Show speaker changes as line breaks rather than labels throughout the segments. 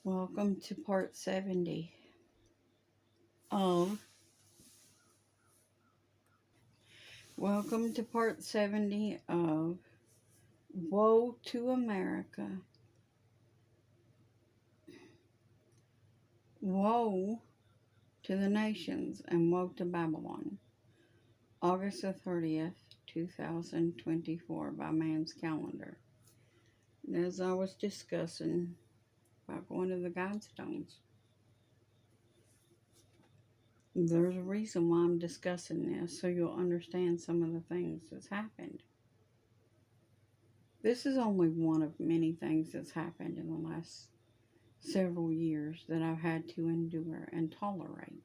Welcome to part 70 of Welcome to part 70 of Woe to America. Woe to the nations and woe to Babylon. August the 30th, 2024 by man's calendar. And as I was discussing about going to the Guidestones, there's a reason why I'm discussing this, so you'll understand some of the things that's happened. This is only one of many things that's happened in the last several years that I've had to endure and tolerate.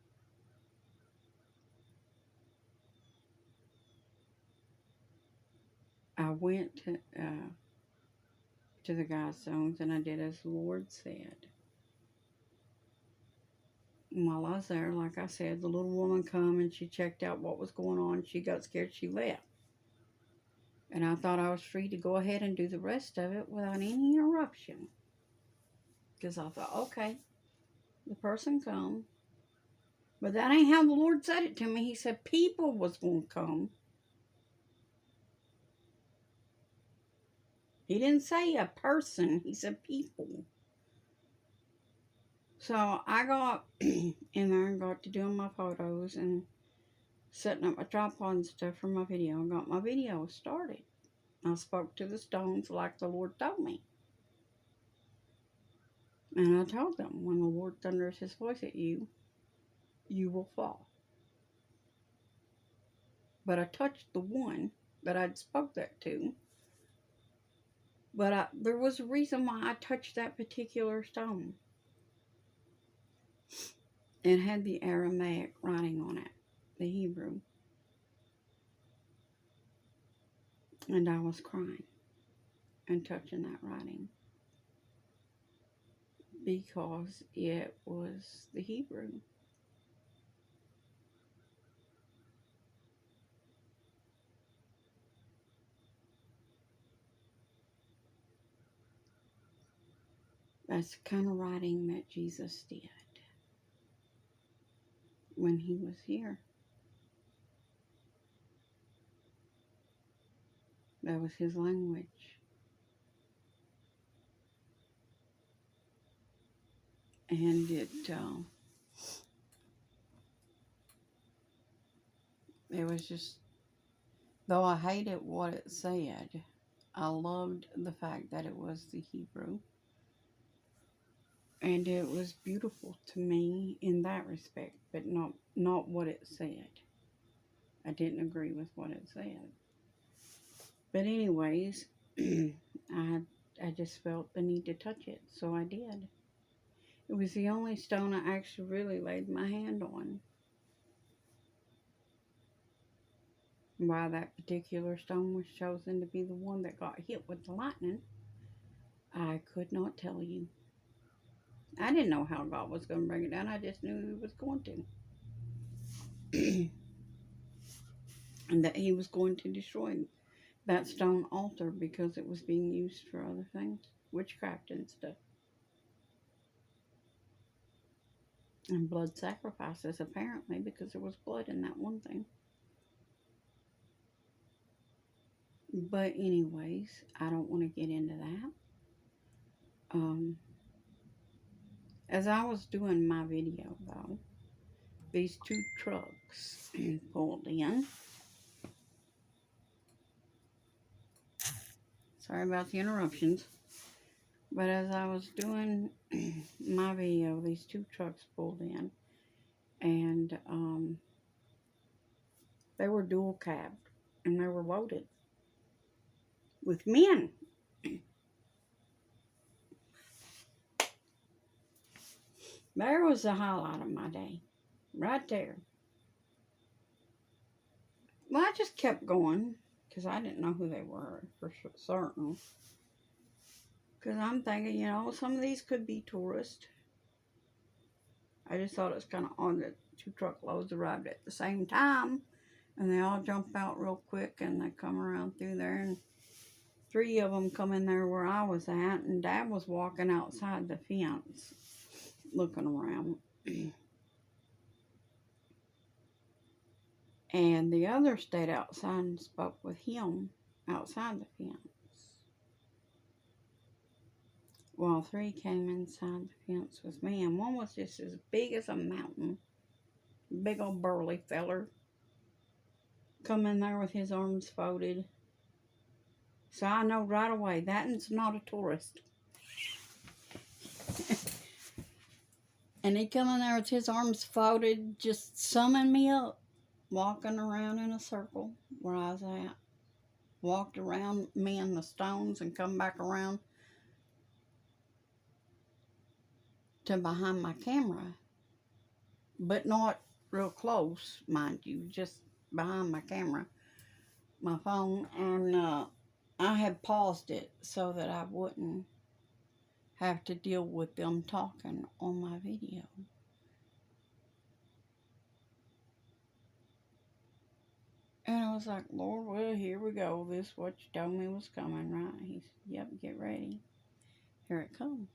I went to the Guidestones and I did as the Lord said. And while I was there, like I said, the little woman come and she checked out what was going on. She got scared. She left. And I thought I was free to go ahead and do the rest of it without any interruption. Because I thought, okay, the person come. But that ain't how the Lord said it to me. He said people was going to come. He didn't say a person. He said people. So I got in there and got to doing my photos and setting up my tripod and stuff for my video. I got my video started. I spoke to the stones like the Lord told me. And I told them, when the Lord thunders his voice at you, you will fall. But I touched the one that I'd spoke that to. But there was a reason why I touched that particular stone. It had the Aramaic writing on it, the Hebrew. And I was crying and touching that writing. Because it was the Hebrew. That's the kind of writing that Jesus did when he was here. That was his language. And it was just, though I hated what it said, I loved the fact that it was the Hebrew. And it was beautiful to me in that respect, but not what it said. I didn't agree with what it said. But anyways, I just felt the need to touch it, so I did. It was the only stone I actually really laid my hand on. Why that particular stone was chosen to be the one that got hit with the lightning, I could not tell you. I didn't know how God was going to bring it down. I just knew he was going to. And that he was going to destroy that stone altar because it was being used for other things. Witchcraft and stuff. And blood sacrifices, apparently, because there was blood in that one thing. But anyways, I don't want to get into that. As I was doing my video, though, these two trucks pulled in. Sorry about the interruptions. But as I was doing my video, these two trucks pulled in. And they were dual cabbed. And they were loaded with men. There was the highlight of my day. Right there. Well, I just kept going. Because I didn't know who they were for certain. Because I'm thinking, some of these could be tourists. I just thought it was kind of odd that two truckloads arrived at the same time. And they all jump out real quick and they come around through there. And Three of them come in there where I was at, and Dad was walking outside the fence looking around. And the others stayed outside and spoke with him outside the fence. While three came inside the fence with me, and one was just as big as a mountain. Big old burly feller. Come in there with his arms folded. So I know right away that's not a tourist. And he come in there with his arms folded, just summing me up. Walking around in a circle where I was at. Walked around me and the stones and come back around to behind my camera. But not real close, mind you, just behind my camera, my phone. And I had paused it so that I wouldn't have to deal with them talking on my video. And I was like, Lord, well, here we go. This is what you told me was coming, right? He said, yep, get ready. Here it comes.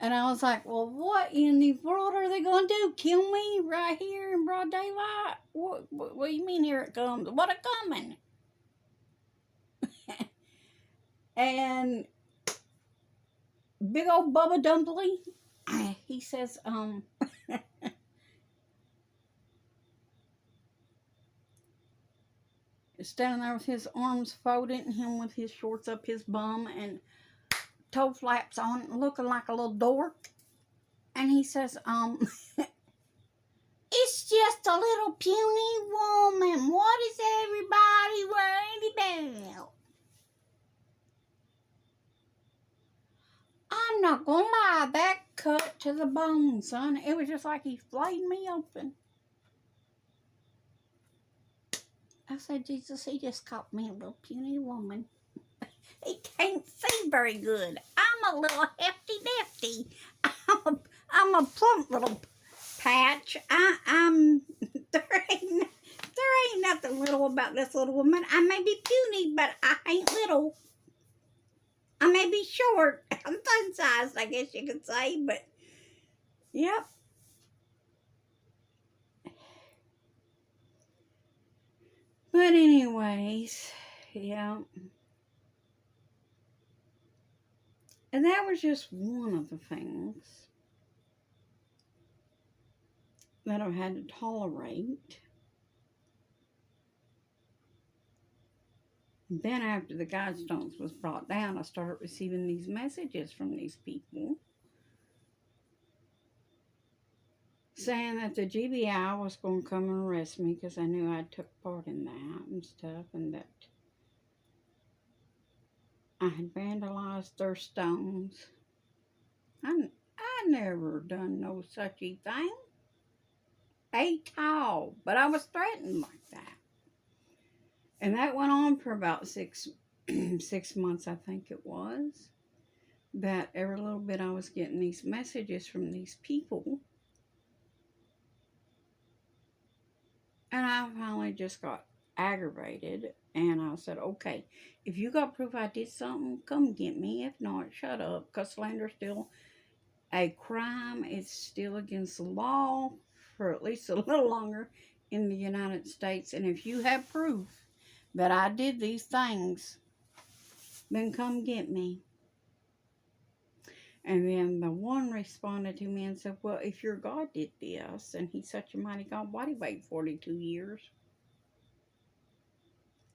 And I was like, well, what in the world are they going to do? Kill me right here in broad daylight? What do you mean here it comes? What a coming? And big old Bubba Dumpling, he says, standing there with his arms folded and him with his shorts up his bum and toe flaps on, looking like a little dork. And he says, it's just a little puny woman. What is everybody worried about? I'm not gonna lie, that cut to the bone, son. It was just like he flayed me open. I said, Jesus, he just caught me a little puny woman. He can't see very good. I'm a little hefty-defty. I'm a plump little patch. There ain't nothing little about this little woman. I may be puny, but I ain't little. I may be short. I'm fun-sized, I guess you could say, but yep. But anyways, yeah. And that was just one of the things that I've had to tolerate. Then after the Guidestones was brought down, I started receiving these messages from these people saying that the GBI was going to come and arrest me because I knew I took part in that and stuff, and that I had vandalized their stones. I never done no suchy thing at all, but I was threatened like that. And that went on for about 6 months, I think it was. That every little bit I was getting these messages from these people. And I finally just got aggravated. And I said, okay, if you got proof I did something, come get me. If not, shut up. Because slander's still a crime. It's still against the law for at least a little longer in the United States. And if you have proof that I did these things, then come get me. And then the one responded to me and said, well, if your God did this, and he's such a mighty God, why'd he wait 42 years?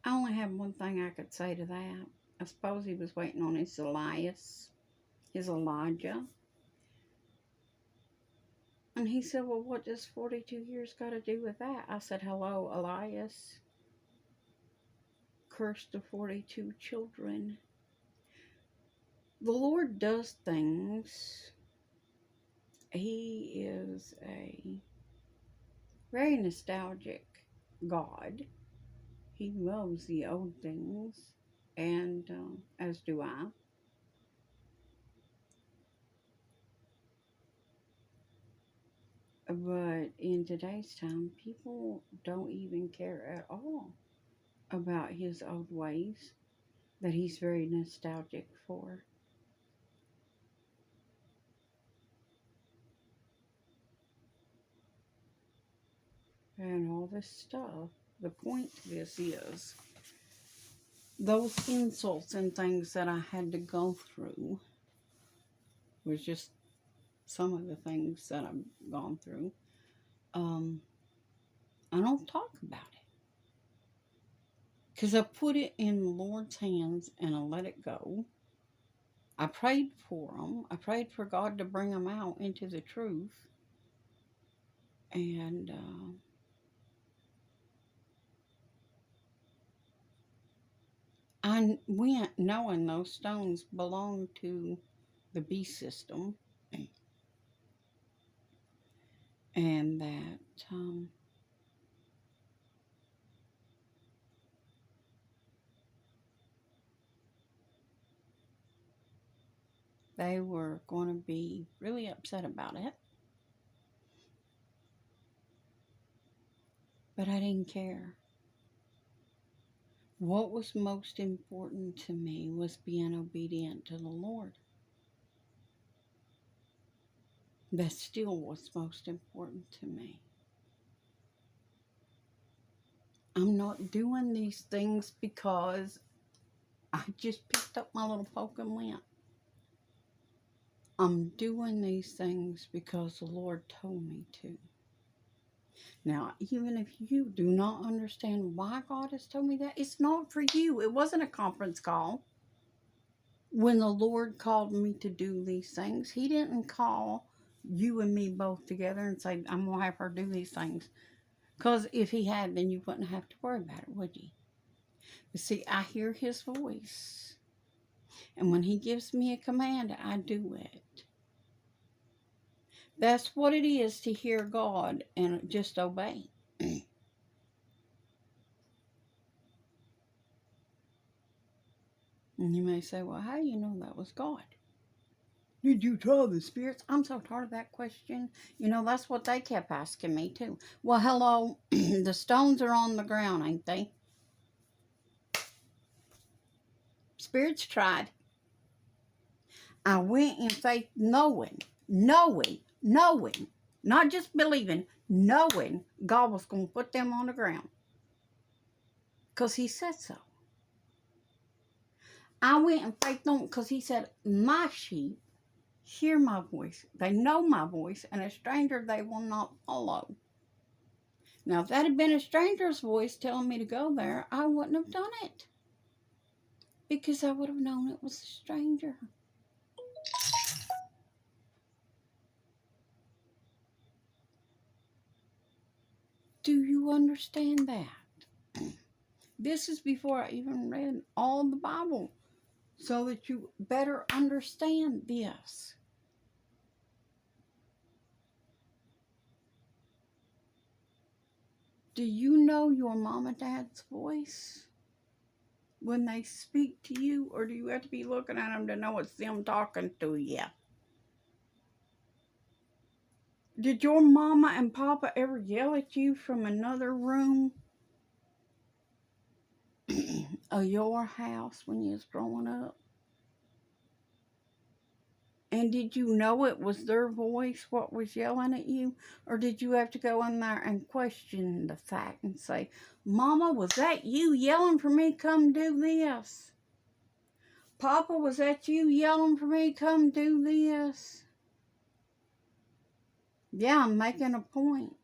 I only have one thing I could say to that. I suppose he was waiting on his Elias, his Elijah. And he said, well, what does 42 years got to do with that? I said, hello, Elias. Cursed the 42 children. The Lord does things. He is a very nostalgic God. He loves the old things, and as do I. But in today's time, people don't even care at all about his old ways. that he's very nostalgic for. And all this stuff. The point to this is those insults and things that I had to go through was just some of the things that I've gone through. Um, I don't talk about it because I put it in the Lord's hands and I let it go. I prayed for them. I prayed for God to bring them out into the truth. And I went knowing those stones belonged to the beast system, and that they were going to be really upset about it. But I didn't care. What was most important to me was being obedient to the Lord. That still was most important to me. I'm not doing these things because I just picked up my little poke and went. I'm doing these things because the Lord told me to. Now, even if you do not understand why God has told me that, it's not for you. It wasn't a conference call. When the Lord called me to do these things, He didn't call you and me both together and say, I'm going to have her do these things. Because if He had, then you wouldn't have to worry about it, would you? But see, I hear His voice. And when He gives me a command, I do it. That's what it is to hear God and just obey. And you may say, well, how do you know that was God? Did you try the spirits? I'm so tired of that question. You know, that's what they kept asking me too. Well, hello, the stones are on the ground, ain't they? Spirits tried. I went in faith knowing, not just believing, knowing God was going to put them on the ground. Because He said so. I went in faith knowing because He said, my sheep hear my voice. They know my voice, and a stranger they will not follow. Now, if that had been a stranger's voice telling me to go there, I wouldn't have done it. Because I would have known it was a stranger. Do you understand that? This is before I even read all the Bible, so that you better understand this. Do you know your mom and dad's voice when they speak to you, or do you have to be looking at them to know it's them talking to you? Did your mama and papa ever yell at you from another room of your house when you was growing up? And did you know it was their voice what was yelling at you? Or did you have to go in there and question the fact and say, Mama, was that you yelling for me come do this? Papa, was that you yelling for me come do this? Yeah, I'm making a point.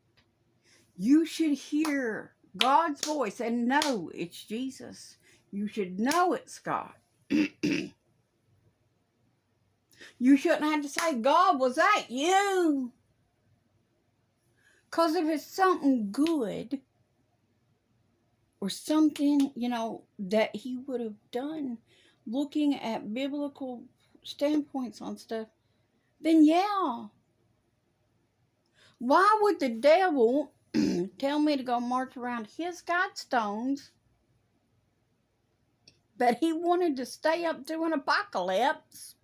You should hear God's voice and know it's Jesus. You should know it's God. You shouldn't have to say, God, was that you? Because if it's something good or something, that He would have done, looking at biblical standpoints on stuff, then yeah. Why would the devil tell me to go march around his Godstones that he wanted to stay up to an apocalypse?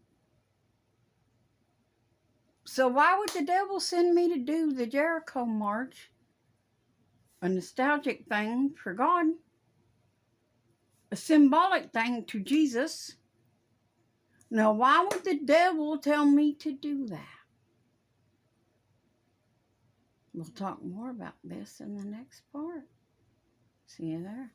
So why would the devil send me to do the Jericho March, a nostalgic thing for God, a symbolic thing to Jesus. Now, why would the devil tell me to do that? We'll talk more about this in the next part. See you there.